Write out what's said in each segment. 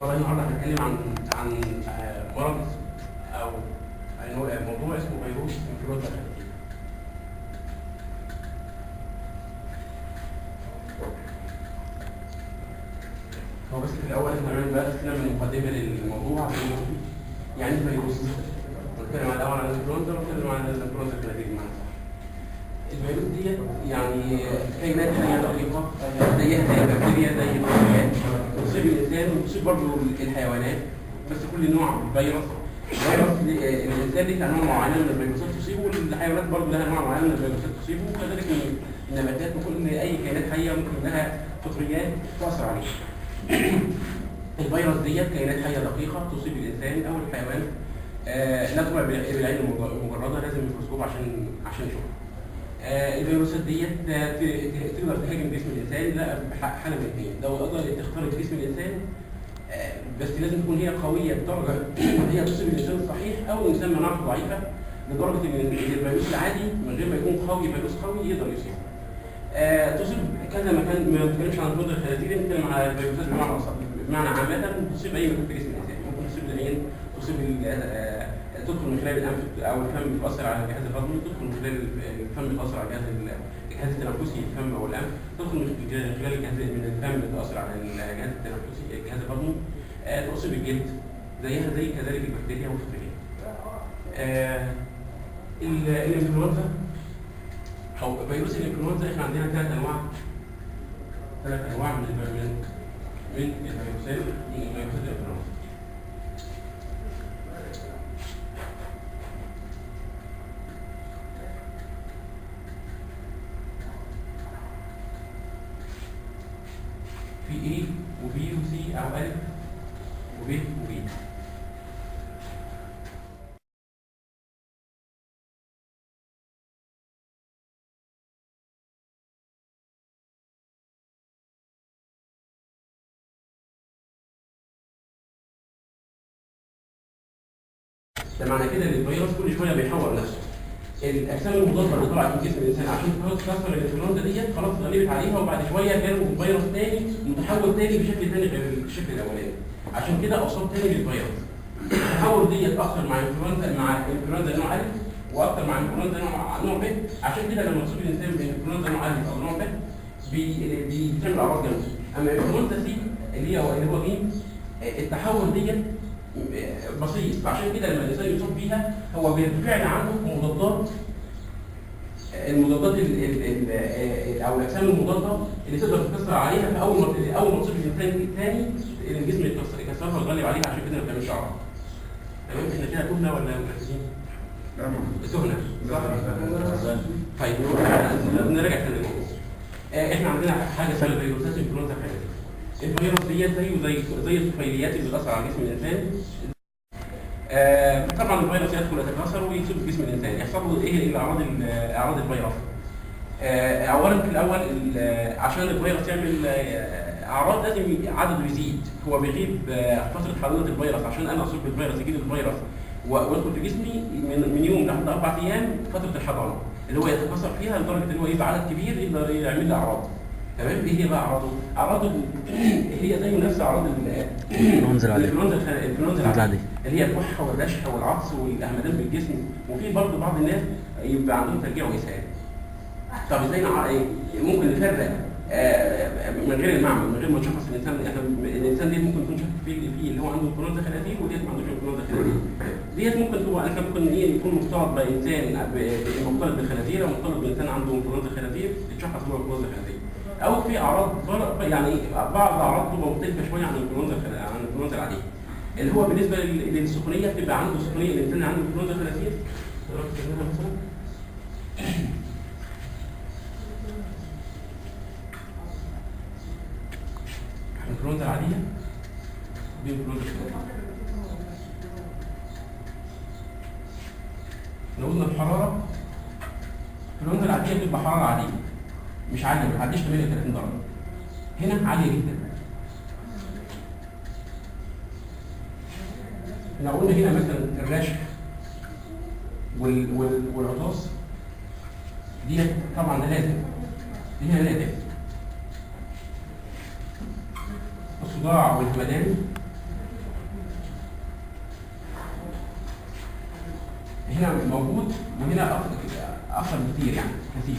والله النهارده هنتكلم عن مرض او موضوع اسمه فيروس انفلونزا الخنازير. هو بس في الاول احنا هنعمل بس نعمل مقدمه للموضوع يعني فيروس. نتكلم الاول عن الانفلونزا ونتكلم عن الانفلونزا الخنازير بمعنى صح. الفيروس ديت يعني كائنات حيه دقيقه زيها زي البكتيريا زي الفيروسات، تصيب الانسان وتصيب برضه الحيوانات، بس كل نوع فيروس الانسان ليه انواع معينه من الفيروسات تصيبه، والحيوانات برضه لها انواع معينه من الفيروسات تصيبه، وكذلك النباتات وكل اي كائنات حيه ممكن لها فطريات تاثر عليها. الفيروس ديت كائنات حيه دقيقه تصيب الانسان او الحيوان، لا ترى بالعين المجرده، لازم ميكروسكوب عشان نشوفها. الفيروسات ديت تقدر تهاجم جسم الانسان لا بحاله من اثنين، لو قدرت تخترق جسم الانسان بس لازم تكون هي قويه بدرجه ان هي تصيب الانسان الصحيح، او الانسان مناعته ضعيفه لدرجه ان الفيروس العادي من غير ما يكون قوي فيروس قوي يقدر يصيبه. تصيب كذا مكان، ما بنتكلمش عن الفيروس الخنازير، بنتكلم على الفيروسات بمعنى عامه تصيب اي مكان في جسم الانسان، ممكن تصيب العين، تصيب تدخل من خلال الانف او الفم تؤثر على الجهاز الهضمي، تدخل من خلال الفم تؤثر على الجهاز التنفسي، الفم او الانف، تدخل من خلال من الفم تؤثر على الجهاز التنفسي الجهاز الهضمي، تصيب الجلد زيها زي كذلك البكتيريا والفطريات. الانفلونزا او فيروس الانفلونزا احنا عندنا ثلاث انواع من الفيروسات الانفلونزا. في A وB وC أو ألف وB وB. ده معنى كده ان الفيروس كل شويه بيحور نفسه. الاجسام المضاده اللي طلعت من جسم الانسان عشان تكسر الانفلونزا ديت خلاص غلبت عليها، وبعد شويه جاله فيروس ثاني متحول ثاني بشكل ثاني غير الشكل الاولاني، عشان كده اصاب ثاني بالفيروس. التحول ديت اكثر مع انفلونزا نوع الف واكثر مع انفلونزا نوع ب، عشان كده لما يصيب الانسان بانفلونزا نوع الف او نوع ب بتعمل اعراض جامده. اما انفلونزا سي اللي هو ب التحول ديت بسيط، فعشان كده لما الانسان يصاب بيها هو بالفعل عنده المضادات او الاجسام المضاده اللي تقدر تكسر عليها، فاول ما تصيب الانسان الثاني الجسم يكسرها ويغلب عليها، عشان كده ما بتعملش اعراض. تمام؟ احنا كده كنا ولا مركزين؟ تهنا صح؟ طيب نرجع تاني للموضوع. احنا عندنا حاجه اسمها فيروسات انفلونزا الخنازير. الفيروس ديت زي الطفيليات اللي بتاثر على جسم الانسان. طبعا الفيروس يدخل يتكاثر ويصيب جسم الانسان، يحصل له ايه اعراض الفيروس؟ اولا في الاول عشان الفيروس يعمل اعراض لازم عدده يزيد، هو بيغيب فتره حضانه الفيروس، عشان انا اصيب بالفيروس يجي الفيروس ويدخل في جسمي من يوم لحد 4 ايام فتره الحضانه اللي هو يتكاثر فيها لدرجه ان هو يبقى عدد كبير يقدر يعمل لي اعراض. تمام؟ ايه هي بقى اعراضه؟ اعراضه هي زي نفس اعراض الانفلونزا العاديه اللي هي الكحه والرشح والعطس والهمدان في الجسم، وفي برضه بعض الناس يبقى عندهم ترجيع واسهال. طب ازاي ممكن نفرق من غير المعمل، من غير ما نشخص الانسان؟ الانسان دي ممكن يكون شخص فيه اللي هو عنده انفلونزا خنازير، وديت ما عندوش انفلونزا خنازير. ديت ممكن يكون مختلط بانسان مختلط بالخنازير، او مختلط بانسان عنده انفلونزا خنازير يتشخص هو انفلونزا خنازير. او في اعراض يعني بعض الاعراض بتبقى مختلفه شويه عن الانفلونزا العاديه، اللي هو بالنسبه للسخونيه بتبقى عنده سخونيه الانسان اللي عنده انفلونزا خنازير. الانفلونزا العاديه دي انفلونزا لو قلنا الحراره، الانفلونزا العاديه بتبقى حراره عاديه مش عاليه، ما تعديش 38 درجه. هنا عاليه جدا. لو قلنا هنا مثلا الرشح والعطاس دي طبعا ده لازم، دي هنا لازم. الصداع والهمدان هنا موجود وهنا اكثر بكتير يعني كثير.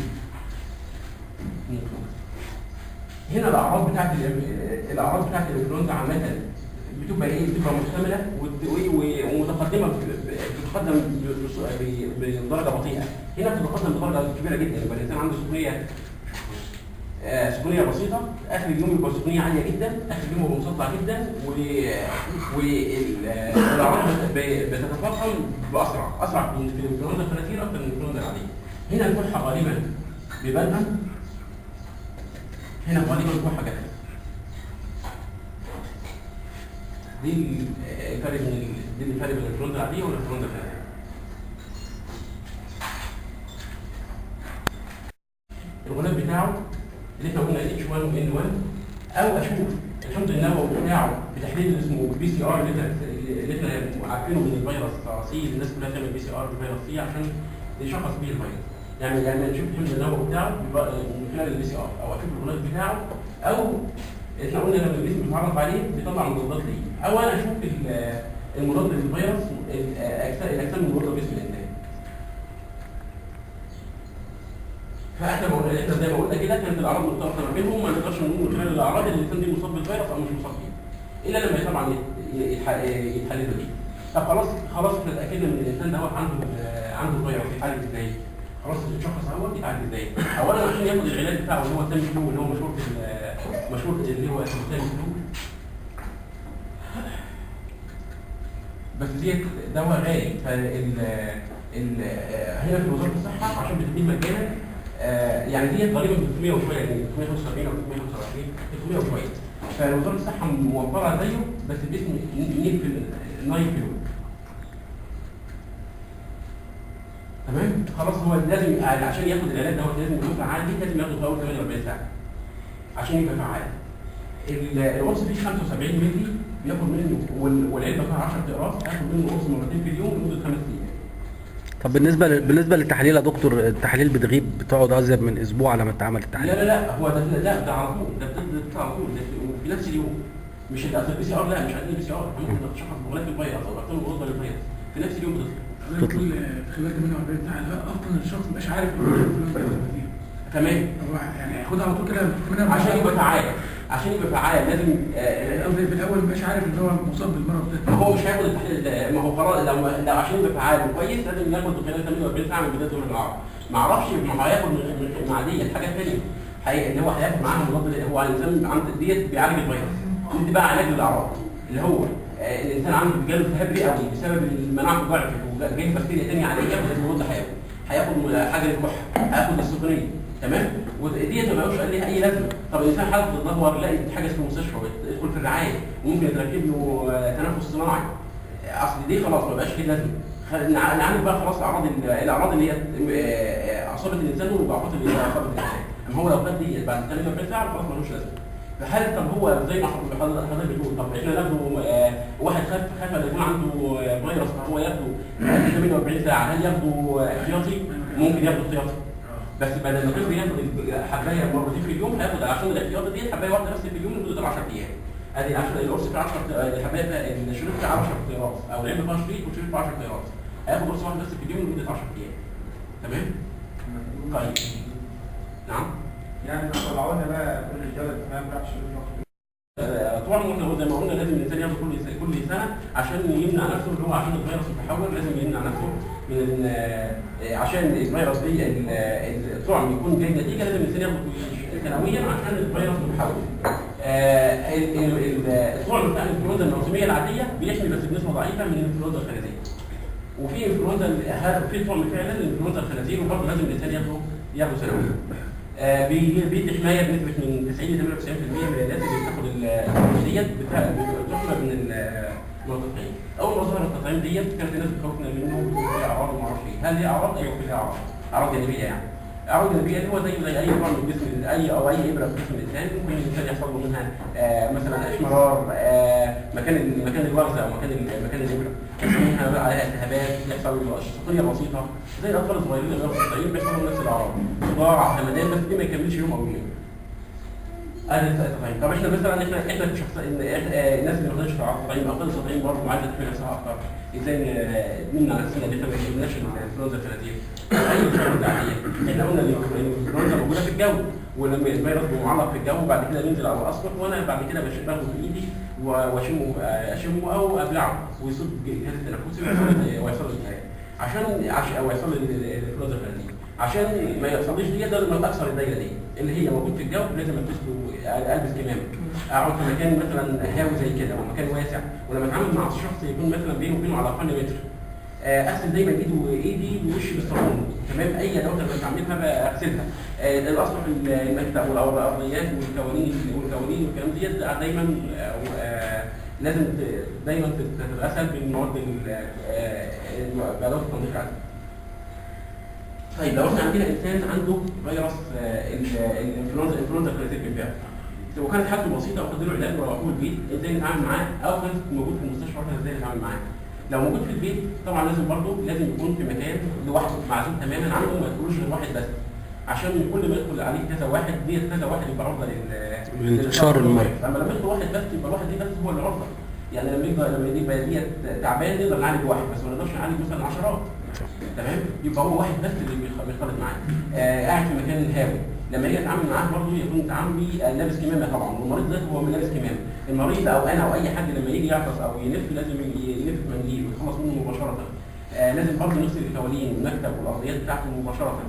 هنا الاعراض بتاعت الانفلونزا عامه بتبقى ايه؟ بتبقى محتمله ومتقدمه، بتتقدم بدرجه بطيئه. هنا بتتقدم بدرجه كبيره جدا، يبقى الانسان عنده سخونيه بسيطه، اخر اليوم يبقى سخونيه عاليه جدا، اخر اليوم هو مصدع جدا، والاعراض بتتفاقم اسرع في الانفلونزا الخنازير اكثر من الانفلونزا العاديه. هنا الكحه غالبا بيبانها، هنا غالبا الكحه جت. دي الفرق بين الانفلونزا العاديه والانفلونزا الخنازير. الغلاف بتاعه اللي احنا قلنا اتش 1 وان 1، او اشوف الحمض النووي بتاعه بتحليل اللي اسمه بي سي ار اللي احنا عارفينه من الفيروس سي. الناس كلها تعمل بي سي ار بالفيروس سي عشان يشخص بيه الفيروس. يعني نشوف الحمض النووي بتاعه من خلال البي سي ار، او اشوف الغلاف بتاعه، او احنا قلنا لما الجسم بيتعرف عليه بيطلع مضادات ليه، او انا اشوف المضاد للفيروس، الاجسام المضاده لجسم الانسان. فاحنا زي ما قلنا كده كانت الاعراض مختلفه ما بينهم، ما نقدرش نقول من خلال الاعراض اللي الانسان دي مصاب بالفيروس او مش مصاب بيه، الا لما طبعا يتحللوا دي. طب خلاص احنا اتاكدنا ان الانسان ده عنده فيروس، يتعالج ازاي؟ خلاص الشخص اهو يتعالج ازاي؟ اولا عشان ياخد العلاج بتاعه اللي هو التامي فلو، اللي هو مشهور اللي هو التامي فلو، بس ديت دواء غالي. هنا في وزاره الصحه عشان بتديه مجانا، يعني ديت غالبا 300 وشويه، يعني 375 او 325 300 وشويه. فوزاره الصحه موفره زيه بس باسم نايل فلو. تمام؟ خلاص هو لازم عشان ياخد العلاج دوت لازم يكون فعال، لازم ياخد في اول 48 ساعه عشان يبقى فعال. القرص فيه 75 مللي بياخد منه، والعلبه فيها 10 اقراص، هاخد منه قرص مرتين في اليوم لمده 5 ايام. طب بالنسبه للتحاليل يا دكتور، التحاليل بتغيب، بتقعد ازيد من اسبوع على ما تتعمل التحاليل؟ لا هو ده على طول، ده بتطلع على طول في نفس اليوم. مش البي سي ار، لا مش عايزين البي سي ار، ممكن نشخص بغلاف الفيروس او اكتر من غلاف الفيروس في نفس اليوم بتطلع. كل خلال 48 ساعه اصلا الشخص مش عارف تمام. يعني ياخدها على طول كده عشان يبقى فعال لازم في الاول مش عارف ان هو مصاب بالمرض ده. ما هو مش هياخد التحليل، ما هو خلاص لو عشان يبقى فعال وكويس لازم ياخد خلال 48 ساعه من بدايه ظهور الاعراض. ما اعرفش، ما هو هياخد مع ديت حاجه ثانيه، اللي هو هياخد معاها مضاد. هو الانسان عنده ديت بيعالج الفيروس، دي بقى علاج للاعراض اللي هو الانسان عنده جاله التهاب رئوي بسبب المناعه ضعفت وجاي بكتيريا ثانيه عليه، لازم مضاد هياخد حاجه للكحه، هياخد السخونيه. تمام؟ وديت ما بقاش ليها اي لازمه. طب الانسان حاله تدهور، يلاقي حاجه في المستشفى يدخل في الرعايه وممكن يتركب له تنفس صناعي، اصل دي خلاص ما بقاش ليه لازمه. نعالج بقى خلاص الاعراض اللي هي اصابت الانسان والمضاعفات اللي هي اصابت الانسان. اما هو لو خد دي بعد 48 ساعه خلاص ملوش لازمه. فهل طب هو زي ما حضرتك بتقول، طب احنا ناخده واحد خاف ان يكون عنده فيروس فهو ياخده 48 ساعه، هل ياخده احتياطي؟ ممكن ياخده احتياطي، بس بدل ما كان بياخد حبايه مرتين في اليوم هياخد عشان الاحتياطي دي حبايه واحده بس في اليوم لمده 10 ايام. ادي 10 القرص فيه 10 الحبايه الشريط فيه 10 اقراص، او العلبه فيها شريط والشريط فيه 10 اقراص، هياخد قرص واحد بس في اليوم لمده 10 ايام. تمام؟ طيب نعم؟ يعني لو طلعونا بقى كل الرجاله ما ينفعش طبعا احنا زي ما قلنا لازم الانسان ياخد كل سنه عشان يمنع نفسه، اللي هو عشان الفيروس يتحول لازم يمنع نفسه من عشان الفيروس دي الطعم يكون جاي نتيجه، لازم الانسان ياخد سنويا عشان الفيروس يتحول. الطعم بتاع الانفلونزا الموسميه العاديه بيحمي بس بنسبه ضعيفه من الانفلونزا الخنازير. وفي انفلونزا في طعم فعلا الانفلونزا الخنازير وبرضه لازم الانسان ياخده سنويا. بيدي حمايه بنسبه من 90 ل 98% من الناس اللي بتاخد الفيروس ديت بتحمى من الملقحين. اول ما ظهر التطعيم ديت كانت الناس بتخوفنا منه وبتقول فيها اعراض وما اعرفش ايه. هل هي اعراض؟ ايوه فيها اعراض جانبيه. يعني اعراض جانبيه اللي هو زي اي طعم من جسم اي ابره في جسم الانسان، ممكن الانسان يحصل له منها مثلا احمرار مكان الوغزه او مكان الابره، يحصل منها عليها التهابات، يحصل سخونيه بسيطه زي الاطفال الصغيرين اللي بياخدوا التطعيم بيحصل لهم نفس الاعراض، صداع، همدان، بس دي ما يكملش يوم او يومين. التطعيم. طب احنا مثلا احنا كشخص الناس اللي ما خدتش التطعيم او خدت التطعيم برضه معدل في نفسها اكتر، ازاي نمنع نفسنا ان احنا ما يجيبناش الانفلونزا الخنازير؟ اي انفلونزا عاديه. احنا قلنا ان الانفلونزا موجوده في الجو، ولما الفيروس بيعلق في الجو وبعد كده بينزل على الاسطح، وانا بعد كده باخده في ايدي واشمه او ابلعه ويصيب الجهاز التنفسي ويصل للنهايه عشان او يصل للانفلونزا الخنازير. عشان ما يحصلش دي لازم اكسر الدايره دي اللي هي موجود في الجو، لازم البس كمامه، اقعد في مكان مثلا هاوي زي كده ومكان واسع، ولما اتعامل مع شخص يكون مثلا بينه وبينه على الاقل متر، اغسل دايما ايدي ووشي بالصابون. تمام. اي ادوات انا بستعملها بغسلها. الاسطح المكتب والارضيات والكوالين والكلام ديت دايما لازم دايما تتغسل بالمواد بادوات التنظيف العاديه. طيب لو احنا عندنا انسان عنده فيروس الانفلونزا الخنازير بالفعل وكانت حالته بسيطه واخد له علاج وراحوا البيت، ازاي نتعامل معاه؟ او كان موجود في المستشفى ازاي نتعامل معاه؟ لو موجود في البيت طبعا لازم يكون في مكان لوحده معزول تماما عنه، ما يدخلوش غير واحد بس، عشان كل ما يدخل عليه كذا واحد كذا واحد يبقى عرضه لانتشار المرض. اما لما يدخل واحد بس يبقى الواحد دي بس هو اللي عرضه. يعني لما يبقى ديت تعبان نقدر نعالج واحد بس، ما نقدرش نعالج مثلا 10. تمام. يبقى هو واحد بس اللي بيختلط معاه. قاعد في مكان هاوي، لما يجي اتعامل معاه برضه يكون تعاملي لابس كمامه طبعا، والمريض ده هو لابس كمامه. المريض او انا او اي حد لما يجي يعطس او يلف لازم يلف منديل ويخلص منه مباشره. لازم برضه نغسل الكوالين والمكتب والارضيات بتاعته مباشره.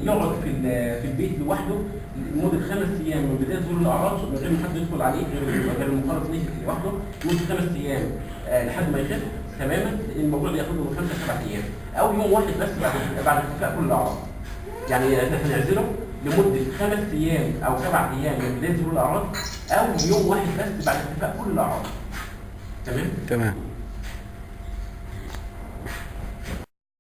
يقعد في البيت لوحده لمده 5 ايام من بدايه ظهور الاعراض من غير ما حد يدخل عليه غير المخالط ليه لوحده لمده 5 ايام لحد ما يخف تماما. الموضوع ده ياخد له 5 7 ايام او يوم واحد بس بعد اختفاء كل الاعراض. يعني احنا هنعزله لمده 5 ايام او 7 ايام من بدايه ظهور الاعراض او يوم واحد بس بعد اختفاء كل الاعراض. تمام؟ تمام.